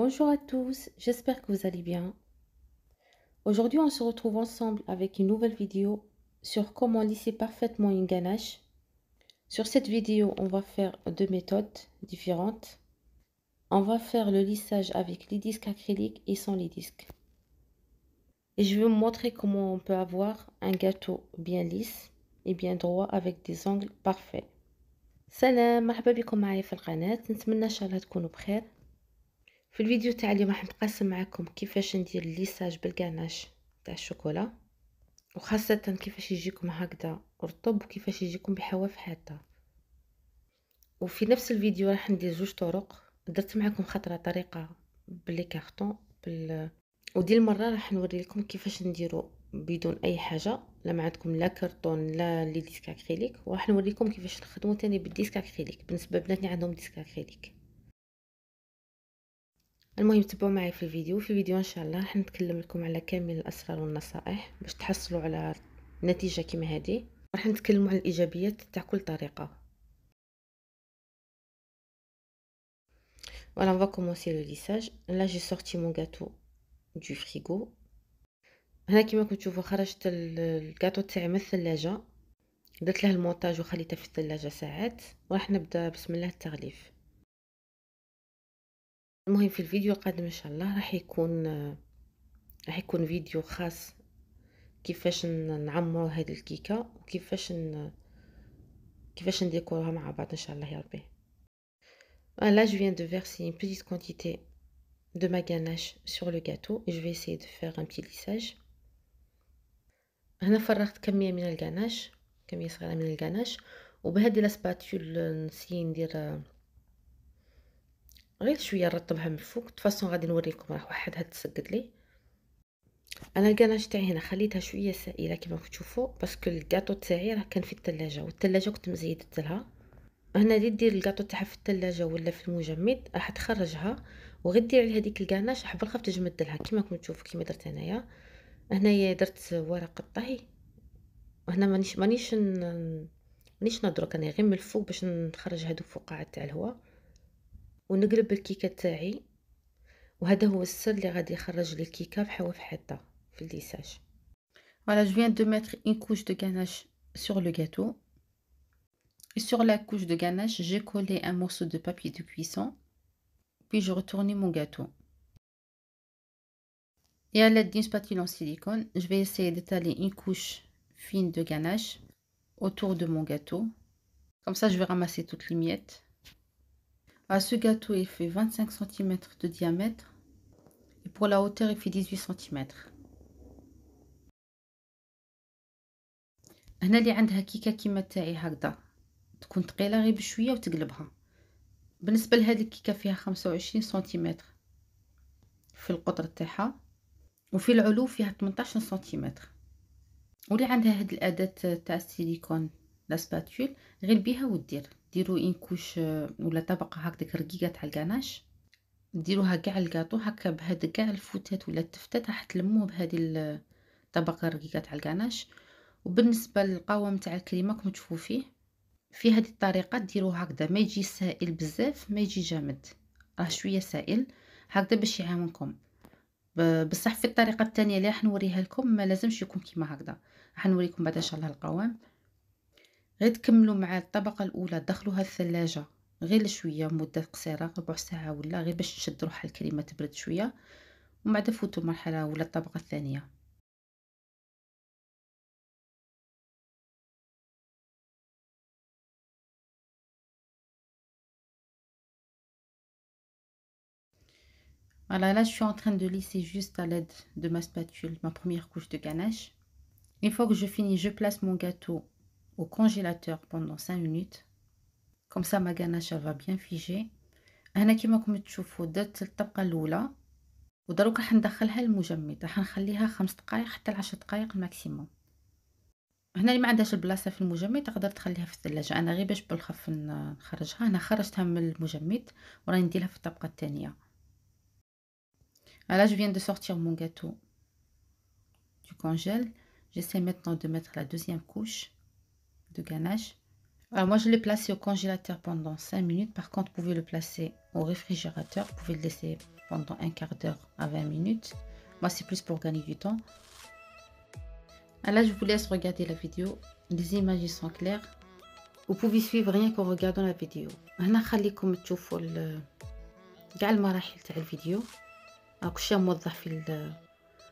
Bonjour à tous, j'espère que vous allez bien. Aujourd'hui, on se retrouve ensemble avec une nouvelle vidéo sur comment lisser parfaitement une ganache. Sur cette vidéo, on va faire deux méthodes différentes. On va faire le lissage avec les disques acryliques et sans les disques. Et je vais vous montrer comment on peut avoir un gâteau bien lisse et bien droit avec des angles parfaits. سلام مرحبا بكم معايا في القناة، نتمنى ان شاء الله تكونوا بخير. في الفيديو تاع اليوم راح نقسم معكم كيفاش ندير الليساج بالكاناش تاع الشوكولا، وخاصة كيفاش يجيكم هكذا رطب وكيفاش يجيكم بحواف حادة. وفي نفس الفيديو راح ندير زوج طرق، درت معكم خطرة طريقة باللي كارطون ودي المرة راح نوري لكم كيفاش نديرو بدون اي حاجة، لا ما عندكم لا كرتون لا لي ديسك اكريليك، وراح نوريكم كيفاش نخدمو تاني بالديسك اكريليك بالنسبة بناتي عندهم ديسك اكريليك. المهم تبعوا معي في الفيديو ان شاء الله راح نتكلم لكم على كامل الاسرار والنصائح باش تحصلوا على نتيجه كيما هذه. راح نتكلموا على الايجابيات تاع كل طريقه. Voilà, on va commencer le lissage. Là, j'ai sorti mon gâteau du frigo. هنا كيما راكم تشوفوا خرجت الجاتو تاعي من الثلاجه، درت له المونتاج وخليته في الثلاجه ساعات، وراح نبدا بسم الله التغليف. المهم في الفيديو القادم ان شاء الله راح يكون فيديو خاص كيفاش نعمروا هذه الكيكه وكيفاش كيفاش نديكوروها مع بعض ان شاء الله يا ربي. Là je viens de verser une petite quantité de ma ganache sur le gâteau et je vais essayer de faire un petit lissage. هنا فرغت كميه من الجاناش، كميه صغيره من الجاناش، وبهذه الاسباتول نسي ندير غير شويه نرطبها من فوق. تفاصون غادي نوريكم راح وحدها تسقط لي. انا الجاناش تاعي هنا خليتها شويه سائله كما تشوفوا باسكو الجاتو تاعي راه كان في الثلاجه والثلاجه كنت مزيدت لها. هنا اللي دير الكاطو تاعها في الثلاجه ولا في المجمد راح تخرجها وغير دير على هذيك الكاناش راح بالخف تجمد لها كيما راكم تشوفوا كيما درت انايا. هنايا درت ورق الطهي، وهنا مانيش نضرك انا غير من الفوق باش نخرج هادو فقاعات تاع الهواء ونقلب الكيكه تاعي، وهذا هو السر اللي غادي يخرج لي الكيكه بحواف حاده في الليساج. Voilà, je viens de mettre une couche de ganache sur le gâteau. Et sur la couche de ganache, j'ai collé un morceau de papier de cuisson, puis je retournais mon gâteau. Et à l'aide d'une spatule en silicone, je vais essayer d'étaler une couche fine de ganache autour de mon gâteau. Comme ça, je vais ramasser toutes les miettes. Ce gâteau, il fait 25 cm de diamètre. Et pour la hauteur, il fait 18 cm. هنا اللي عندها كيكه كيما تاعي هكذا تكون ثقيله غير بشويه وتقلبها. بالنسبه لهذه الكيكه فيها 25 سنتيمتر في القطر تاعها، وفي العلو فيها 18 سنتيمتر. واللي عندها هاد الاداه تاع السيليكون لا سباتول غير بيها ديروا ان كوش ولا طبقه هكذاك رقيقه تاع الكاناش، ديروها كاع الكاطو هكا بهاد كاع الفوتات ولا التفتات راح تلموه بهذه الطبقه الرقيقه تاع الكاناش. وبالنسبه للقوام تاع الكريمه كما تشوفوا في هذه الطريقه ديروه هكذا، ما يجي سائل بزاف ما يجي جامد، راه شويه سائل هكذا باش يعاونكم. بصح في الطريقه الثانيه اللي راح نوريها لكم ما لازمش يكون كيما هكذا، راح نوريكم بعد ان شاء الله القوام. غير تكملوا مع الطبقه الاولى دخلوها الثلاجه غير شويه مده قصيره ربع ساعه ولا غير باش تشد روحها الكريمه تبرد شويه، ومن بعد فوتوا مرحله ولا الطبقه الثانيه. Voilà, là je suis en train de lisser juste à l'aide de ma spatule ma première couche de ganache. Une fois que je finis, je place mon gâteau au congélateur pendant 5 minutes. Comme ça ma ganache va bien figer. هنا كيما راكم تشوفوا درت الطبقه الاولى ودروك راح ندخلها للمجمد، راح نخليها 5 دقائق حتى 10 دقائق ماكسيموم. هنا اللي ما عندهاش البلاصه في المجمد تقدر تخليها في الثلاجه، انا غير باش بالخف نخرجها. انا خرجتها من المجمد وراني نديرها في الطبقه الثانيه. Là je viens de sortir mon gâteau du congèle. J'essaie maintenant de mettre la deuxième couche de ganache. Alors moi, je l'ai placé au congélateur pendant 5 minutes. Par contre, vous pouvez le placer au réfrigérateur. Vous pouvez le laisser pendant un quart d'heure à 20 minutes. Moi, c'est plus pour gagner du temps. Alors là, je vous laisse regarder la vidéo. Les images sont claires. Vous pouvez suivre rien qu'en regardant la vidéo. هنا خليكم تشوفوا كاع المراحل تاع الفيديو. راك شي موضح في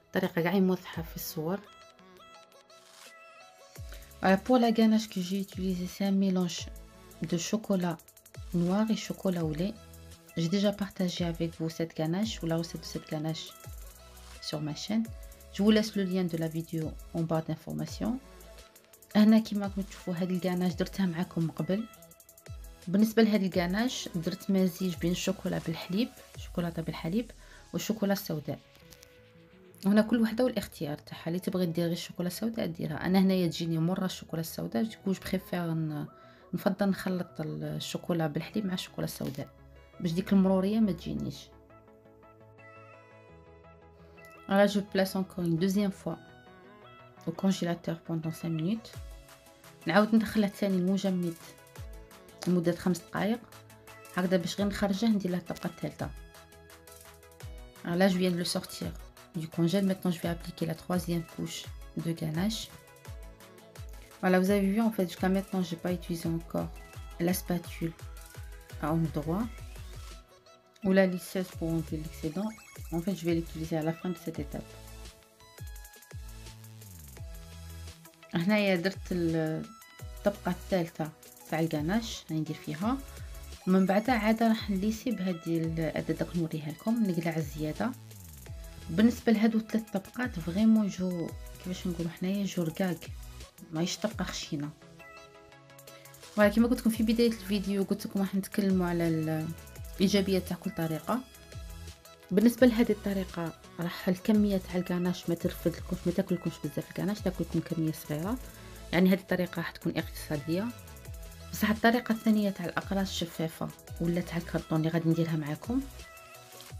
الطريقة كاع موضحة في الصور. Voilà, pour la ganache que j'ai utilisé, c'est un mélange de chocolat noir et chocolat au lait. J'ai déjà partagé avec vous cette ganache ou la recette de cette ganache sur ma chaîne. Je vous laisse le lien de la vidéo en barre d'informations. هنا كيما راكم تشوفوا هاد الكاناش درتها معكم من قبل. بالنسبه لهاد الكاناش درت مزيج بين الشوكولا بالحليب، شوكولاته بالحليب والشوكولا السوداء. هنا كل وحده والاختيار تاعها، اللي تبغي دير غير الشوكولا السوداء ديرها. انا هنايا تجيني مره الشوكولا السوداء، جو بريفير نفضل نخلط الشوكولا بالحليب مع الشوكولا السوداء باش ديك المروريه ما تجينيش. Là je place encore une deuxième fois au congélateur pendant 5 minutes. نعاود ندخلها ثاني المجمد لمده 5 دقائق هكذا باش غير نخرجه ندير له الطبقه الثالثه. Là je viens de le sortir du congèle. Maintenant je vais appliquer la troisième couche de ganache. Voilà, vous avez vu en fait jusqu'à maintenant j'ai pas utilisé encore la spatule à angle droit ou la lisseuse pour enlever l'excédent. En fait je vais l'utiliser à la fin de cette étape. هنايا درت الطبقه الثالثه تاع الكاناش ندير فيها، ومن بعدها عاد راح نليسي بهذه الاداه داك نوريها لكم، نقلع الزياده. بالنسبه لهادو 3 طبقات فريمون جو كيفاش نقولوا حنايا جو رقاق، ماهيش طبقه خشينه. ولكن كما قلت لكم في بدايه الفيديو قلت لكم راح نتكلموا على الايجابيات تاع كل طريقه. بالنسبه لهذه الطريقه راح الكميه تاع الكاناش ما ترفدلكمش، ما تاكلكمش بزاف الكاناش، تاكلكم كميه صغيره. يعني هذه الطريقه راح تكون اقتصاديه. بصح الطريقه الثانيه تاع الاقراص الشفافه ولا تاع الكرتون اللي غادي نديرها معكم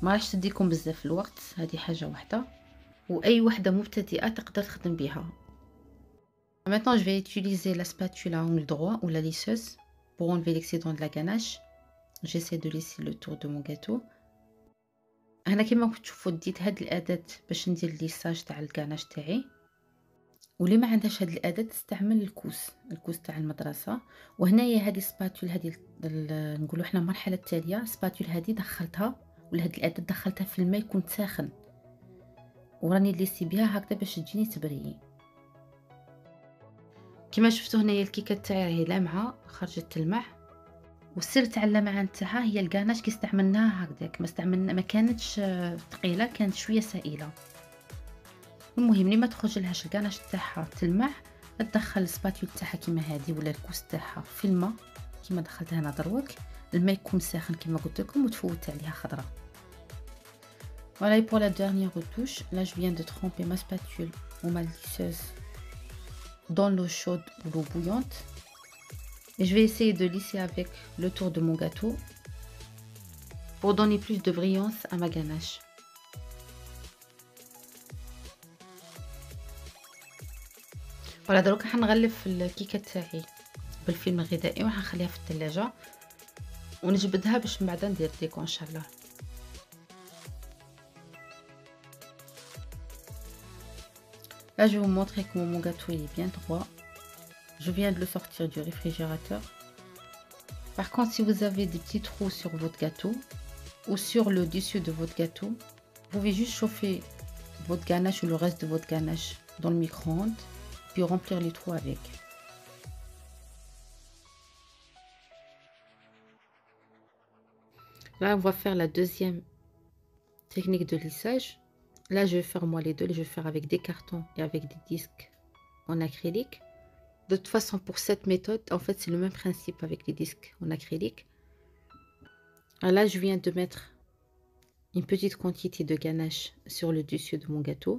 ما راحش تديكم بزاف الوقت. هذه حاجه واحده واي وحده مبتدئه تقدر تخدم بها. Maintenant je vais utiliser la spatule à angle droit ou la lisseuse pour enlever l'excédent de la ganache. J'essaie de laisser le tour de mon gâteau. هنا كما تشوفوا ديت هاد الاداه باش ندير ليساج تاع الكاناش تاعي. واللي ما عندهاش هاد الاداه تستعمل الكوس تاع المدرسه. وهنايا هذه سباتول، هذه نقولوا احنا المرحله التاليه، سباتول هذه دخلتها ولا هاد الاداه دخلتها في الماء يكون ساخن وراني ليسي بها هكذا باش تجيني تبريي. كما شفتوا هنايا الكيكه تاعي راهي لامعه، خرجت تلمع. والسر تاع اللمعان تاعها هي الكاناش كي استعملناها هكذاك، ما كانتش ثقيله، كانت شويه سائله. المهم لما تخرج لهاش الكاناش تاعها تلمع، تدخل السباتول تاعها كيما هذه ولا الكوس تاعها في الماء كيما دخلتها انا دروك. الماء يكون ساخن كيما قلت لكم وتفوت عليها خضره. Voilà, et pour la dernière retouche, là je viens de tremper ma spatule ou ma lisseuse dans l'eau chaude ou l'eau bouillante. Et je vais essayer de lisser avec le tour de mon gâteau pour donner plus de brillance à ma ganache. Voilà, دروك حنغلف الكيكه تاعي بالفيلم الغذائي وحنخليها في الثلاجه ونجبدها باش من بعد ندير ديكو ان شاء الله. Là je vais vous montrer comment mon gâteau il est bien droit. Je viens de le sortir du réfrigérateur. Par contre, si vous avez des petits trous sur votre gâteau ou sur le dessus de votre gâteau, vous pouvez juste chauffer votre ganache ou le reste de votre ganache dans le micro-ondes puis remplir les trous avec. Là on va faire la deuxième technique de lissage. Là je vais faire moi les deux, je vais faire avec des cartons et avec des disques en acrylique. De toute façon pour cette méthode en fait c'est le même principe avec les disques en acrylique. Là je viens de mettre une petite quantité de ganache sur le dessus de mon gâteau.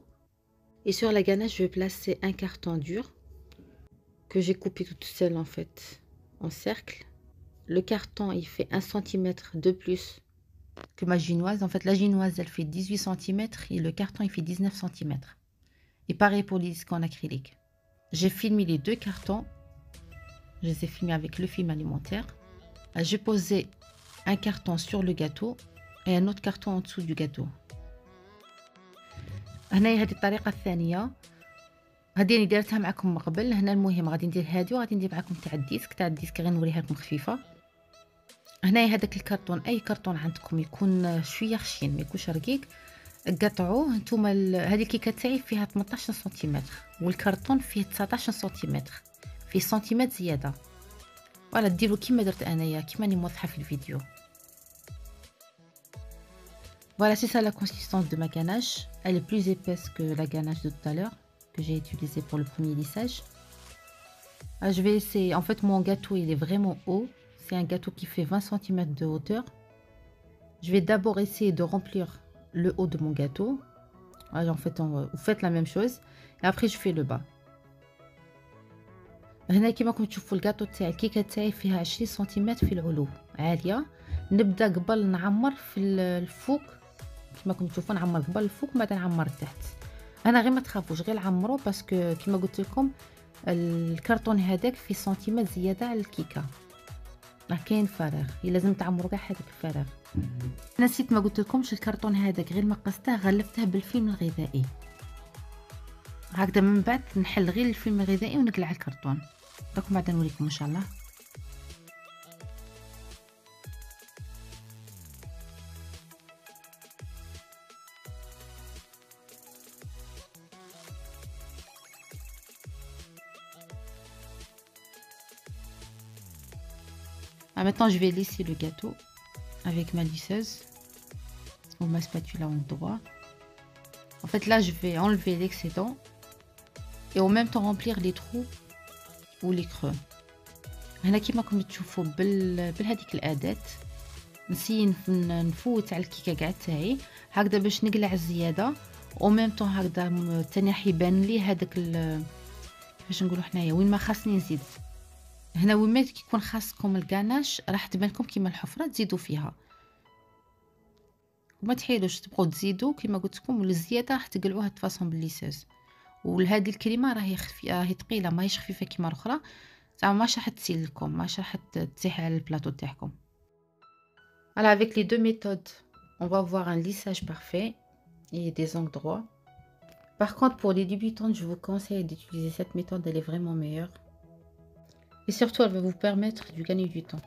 Et sur la ganache je vais placer un carton dur que j'ai coupé toute seule en fait en cercle. Le carton il fait 1 cm de plus que ma ginoise. En fait la ginoise elle fait 18 cm et le carton il fait 19 cm. Et pareil pour les disques en acrylique. J'ai filmé les deux cartons Je les ai filmés avec le film alimentaire. J'ai posé un carton sur le gâteau et un autre carton en dessous du gâteau. هنايا هذه الطريقة الثانية، هذه اللي درتها معكم من قبل. هنا المهم غادي ندير هذه وغادي ندير معكم تاع الديسك غير نوريها لكم خفيفة. هنايا هذاك الكرتون، اي كرتون عندكم يكون شويه خشين ما يكونش رقيق، قطعوه نتوما. هذه الكيكه تاعي فيها 18 سنتيمتر والكرتون فيه 19 سنتيمتر، فيه سنتيمتر زياده. فوالا ديروا كيما درت انايا، كيما راني موضحه في الفيديو. Voilà, c'est ça la consistance de ma ganache. Elle est plus épaisse que la ganache de tout à l'heure que j'ai utilisée pour le premier lissage. Je vais essayer. En fait, mon gâteau il est vraiment haut. C'est un gâteau qui fait 20 cm de hauteur. Je vais d'abord essayer de remplir le haut de mon gâteau. En fait, vous faites la même chose. Et après, je fais le bas. هنا كيما راكم تشوفوا الكاطو تاعي، الكيكه تاعي فيها 20 سنتيمتر في العلو عاليه. نبدا قبل نعمر في الفوق كيما راكم تشوفوا، نعمر قبل الفوق بعد نعمر التحت. انا غير ما تخافوش، غير عمروا باسكو كيما قلت لكم الكرتون هذاك فيه سنتيمتر زياده على الكيكه، راه كاين فراغ، لازم تعمروا كاع هذاك الفراغ. نسيت ما قلت لكمش، الكرتون هذاك غير ما قصته غلفته بالفيلم الغذائي هكذا، من بعد نحل غير الفيلم الغذائي ونقلع الكرتون. راكم بعد نوريكم ان شاء الله. Maintenant je vais lisser le gâteau avec ma lisseuse ou ma spatule en droit. En fait là je vais enlever l'excédent et en même temps remplir les trous ou les creux. هنا كيما راكم تشوفوا بهذيك الاداه نسي نفوت على الكيكه كاع تاعي هكذا باش نقلع الزياده، او ميم طون هكذا تاني يبان لي هذاك كيفاش نقولوا حنايا وين ما خاصني نزيد. هنا وين ما يكون خاصكم الكاناش راح تبان لكم كيما الحفره، تزيدوا فيها وما تحيلوش تبقوا تزيدوا كيما قلت لكم، والزياده راح تقلعوها تفاصون بالليساج. وهذه الكريمه راهي راهي ثقيله ماهيش خفيفه كيما الاخرى، زعما ماش راح تسيل لكم، ماش راح تطيح على البلاطو تاعكم. Alors avec les deux méthodes, on va avoir un lissage parfait et des angles droits. Par contre, pour les débutantes, je vous conseille d'utiliser cette méthode, elle est vraiment meilleure. Et surtout, elle va vous permettre de gagner du temps.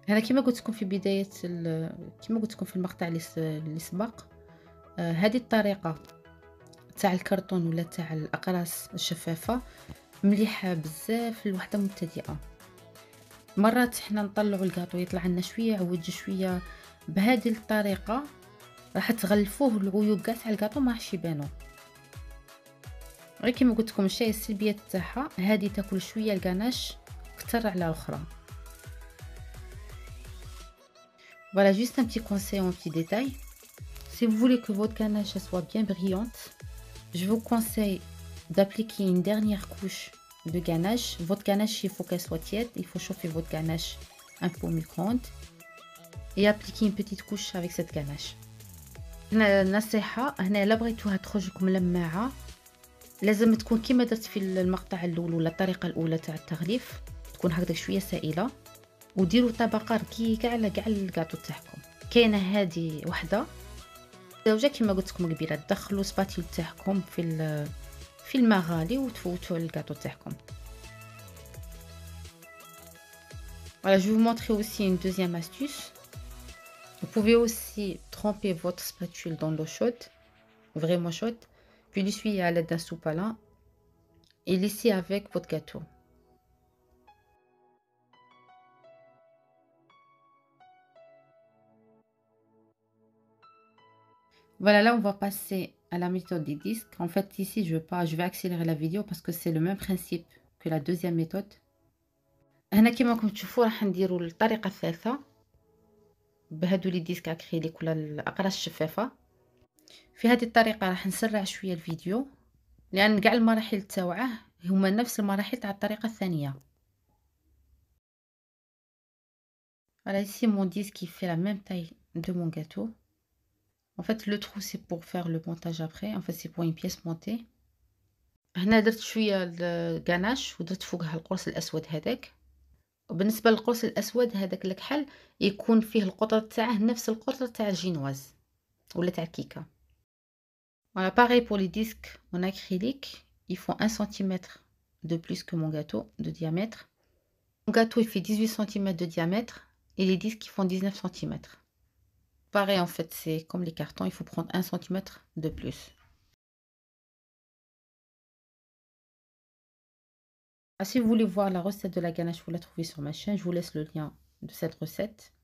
هنا كما قلت لكم في بداية كما قلت لكم في المقطع اللي سبق، هذه الطريقة تاع الكرتون ولا تاع الأقراص الشفافة مليحة بزاف للوحدة مبتدئة. مرات حنا نطلعوا الكاطو يطلع لنا شويه عوج شويه، بهذه الطريقه راح تغلفوه العيوب كاع تاع الكاطو ما راحش يبانوا. غير كيما قلت لكم الشيء السلبيه تاعها هذه تاكل شويه الكاناش اكثر على الاخرى. Voilà, juste un petit conseil en petit détail. Si vous voulez que votre ganache soit bien brillante, je vous conseille d'appliquer une dernière couche de ganache. Votre ganache, il faut qu'elle soit tiède. Il faut chauffer votre ganache un peu au micro-ondes et appliquer une petite couche avec cette ganache. نصيحة هنا لا بغيتوها تخرجكم لماعة، لازم تكون كيما درت في المقطع الاول ولا الطريقة الاولى تاع التغليف، تكون هكذا شوية سائلة، وديروا طبقة رقيقة على كاع الكاطو تاعكم. كاينة هذه وحدة زوجة كيما قلت لكم قبيله، تدخلوا سباتيل تاعكم في الماء غالي وتفوتوا الكاطو تاعكم. Voilà, je vais vous montrer aussi une deuxième astuce. Vous pouvez aussi tremper votre spatule dans l'eau chaude, vraiment chaude, puis l'essuyer à l'aide d'un sopalin et lisser avec votre gâteau. Voilà, là on va passer à la méthode des disques. En fait ici je vais accélérer la vidéo parce que c'est le même principe que la deuxième méthode. هنا كيما راكم تشوفوا راح نديروا الطريقه الثالثه بهادو لي ديسك اكريليك ولا الاقراص الشفافه. في هذه الطريقه راح نسرع شويه الفيديو لان كاع المراحل تاوعه هما نفس المراحل تاع الطريقه الثانيه. Voilà, ici mon disque qui fait la même taille de mon gâteau. En fait le trou c'est pour faire le montage après, en fait c'est pour une pièce montée. هنا درت شوية الغاناش ودرت فوقها القرص الأسود هذاك. وبالنسبة للقرص الأسود هذاك الكحل يكون فيه القطر تاعه نفس القطر تاع الجينواز ولا تاع الكيكة. Voilà, pareil pour les disques en acrylique, ils font 1 centimètre de plus que mon gâteau de diamètre. Mon gâteau il fait 18 centimètres de diamètre et les disques ils font 19 centimètres. Pareil en fait, c'est comme les cartons, il faut prendre 1 centimètre de plus. Ah, si vous voulez voir la recette de la ganache, vous la trouvez sur ma chaîne, je vous laisse le lien de cette recette.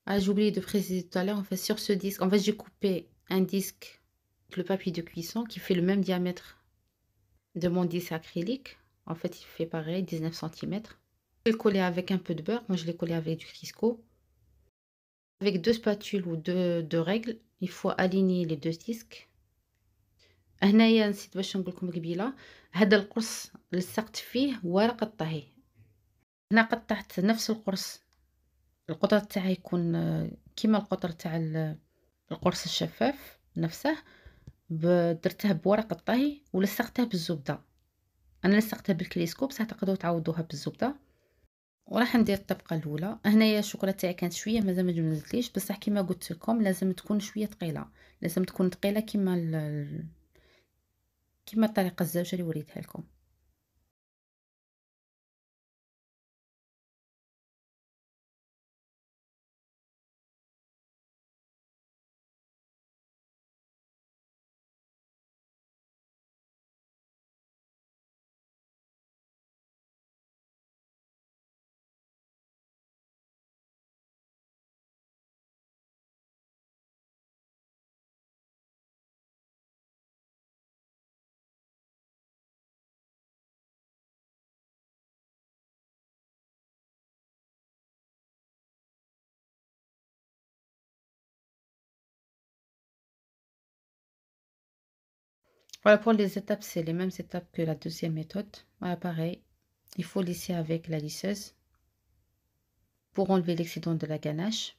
Ah, j'ai oublié de préciser tout à l'heure, en fait, sur ce disque, en fait, j'ai coupé un disque avec le papier de cuisson qui fait le même diamètre de mon disque acrylique. En fait, il fait pareil, 19 centimètres. Je vais le coller avec un peu de beurre. Moi, je l'ai collé avec du Crisco. Avec 2 spatules ou 2 règles, il faut aligner les 2 disques. هنايا نسيت باش نقول لكم قبيله، هذا القرص لصقت فيه ورق الطهي. هنا قطعت نفس القرص، القطر تاعه يكون كيما القطر تاع القرص الشفاف نفسه، درته بورق الطهي ولصقته بالزبده. انا لصقتها بالكليسكو بصح تقدروا تعوضوها بالزبده. وراح ندير الطبقه الاولى. هنايا الشوكولاته تاعي كانت شويه مازال ما جمدتليش، بصح كيما قلت لكم لازم تكون شويه ثقيله، لازم تكون ثقيله كيما الطريقه الزوجه اللي وريتها لكم. Voilà, pour les étapes, c'est les mêmes étapes que la deuxième méthode. Voilà, pareil, il faut lisser avec la lisseuse pour enlever l'excédent de la ganache.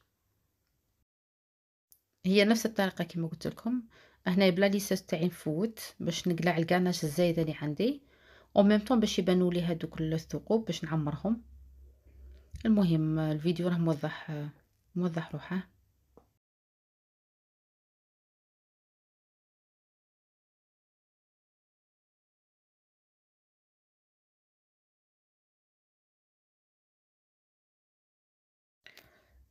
هي نفس الطريقة كما قلت لكم. هنا بلا ليساس تاعي نفوت باش نقلع الكاناش الزايدة اللي عندي، او ميم طون باش يبانوا لي هذوك الثقوب باش نعمرهم. المهم الفيديو راه موضح روحه.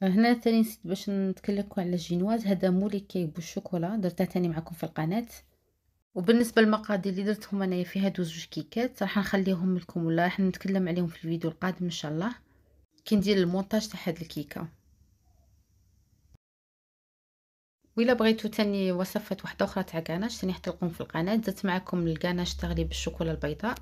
هنا تاني نسيت باش نتكلمكم على الجينواز، هذا مولي كيك بالشوكولا درتها تاني معكم في القناة. وبالنسبه للمقادير اللي درتهم انايا في هادو 2 كيكات راح نخليهم لكم ولا راح نتكلم عليهم في الفيديو القادم ان شاء الله كي ندير المونتاج تاع هاد الكيكه. وإلا بغيتو تاني وصفات واحده اخرى تاع كاناش تاني حتلقون في القناه. درت معكم الكاناش تغلي بالشوكولا البيضاء،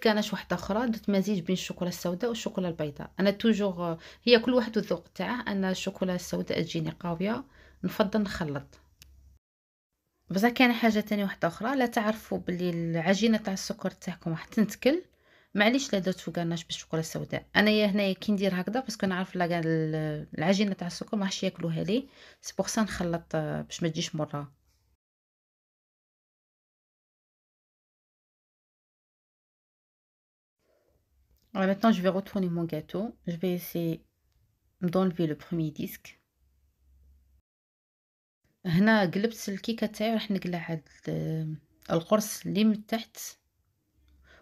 كاناش واحده اخرى درت مزيج بين الشوكولا السوداء والشوكولا البيضاء. انا توجور هي كل واحد والذوق تاعه، انا الشوكولا السوداء تجيني قاويه نفضل نخلط. بصح كاينه حاجه تانية واحده اخرى، لا تعرفوا بلي العجينه تاع السكر تاعكم راح تنتكل، معليش لا درتو كاناش بالشوكولا السوداء. انايا هنايا كي ندير هكذا باسكو نعرف العجينه تاع السكر ما راحش ياكلوها لي، سي بوغ سا نخلط باش ما تجيش مره. Alors maintenant je vais retourner mon gâteau, je vais essayer d'enlever le premier disque. هنا قلبت الكيكه تاعي راح نقلع هاد القرص اللي من تحت.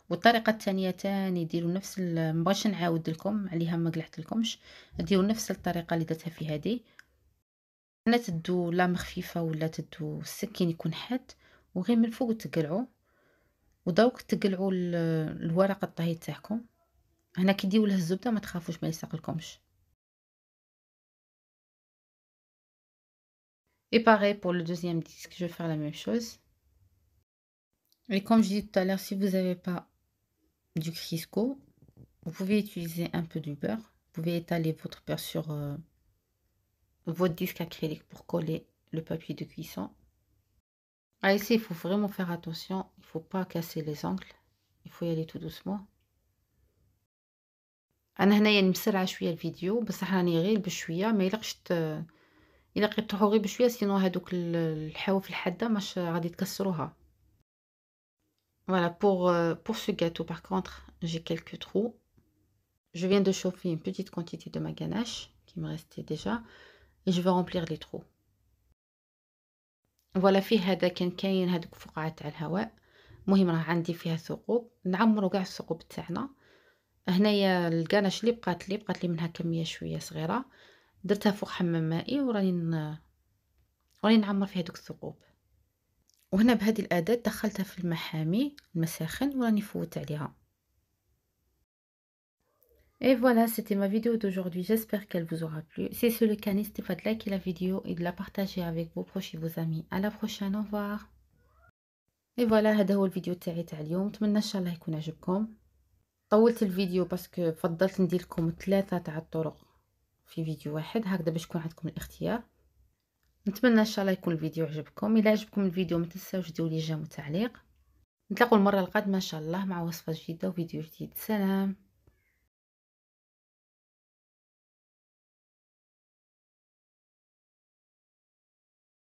والطريقه الثانيه تاني ديروا نفس مبغيتش نعاود لكم عليها ما قلعت لكمش، ديروا نفس الطريقه اللي درتها في هذه. هنا تدو لام خفيفه ولا تدو السكين يكون حاد وغير من فوق تقلعوا، ودوك تقلعوا الورق الطهي تاعكم. هنا كي ديروا له الزبده ما تخافوش ما يلصق لكمش. Et pareil pour le deuxième disque, je vais faire la même chose. Et comme je disais tout à l'heure, si vous n'avez pas du Crisco, vous pouvez utiliser un peu du beurre. Vous pouvez étaler votre beurre sur votre disque acrylique pour coller le papier de cuisson. Ah, ici, il faut vraiment faire attention. Il ne faut pas casser les angles. Il faut y aller tout doucement. أنا هنايا مسرعة شوية الفيديو بصح راني غير بشوية ما يلقش إلا قطعوه غير بشوية سينو هادوك الحواف الحادة ماش غادي تكسروها. Voilà, pour ce gâteau, par contre, j'ai quelques trous. Je viens de chauffer une petite quantité de ma ganache qui me restait déjà et je vais remplir les trous. فوالا فيه هذا كاين هادوك فقاعات تاع الهواء. المهم راه عندي فيها ثقوب، نعمرو قاع الثقوب تاعنا. هنايا الكاناش اللي بقات لي منها كميه شويه صغيره، درتها فوق حمام مائي وراني نعمر فيها دوك الثقوب. وهنا بهذه الاداه دخلتها في المحامي المساخن وراني فوت عليها. Et voilà, c'était ma vidéo d'aujourd'hui. J'espère qu'elle vous aura plu. Si c'est le cas, n'hésitez pas de liker la vidéo et de la partager avec vos proches et vos amis. À la prochaine, au revoir. Et voilà, هذا هو الفيديو تاع اليوم. نتمنى ان شاء الله يكون عجبكم. طولت الفيديو باسكو فضلت ندير لكم 3 تاع الطرق في فيديو واحد، هكذا باش يكون عندكم الاختيار. نتمنى ان شاء الله يكون الفيديو عجبكم. الا عجبكم الفيديو ما تنساوش ديروا لي جيم وتعليق. نتلاقوا المره القادمه ان شاء الله مع وصفه جديده وفيديو جديد. سلام.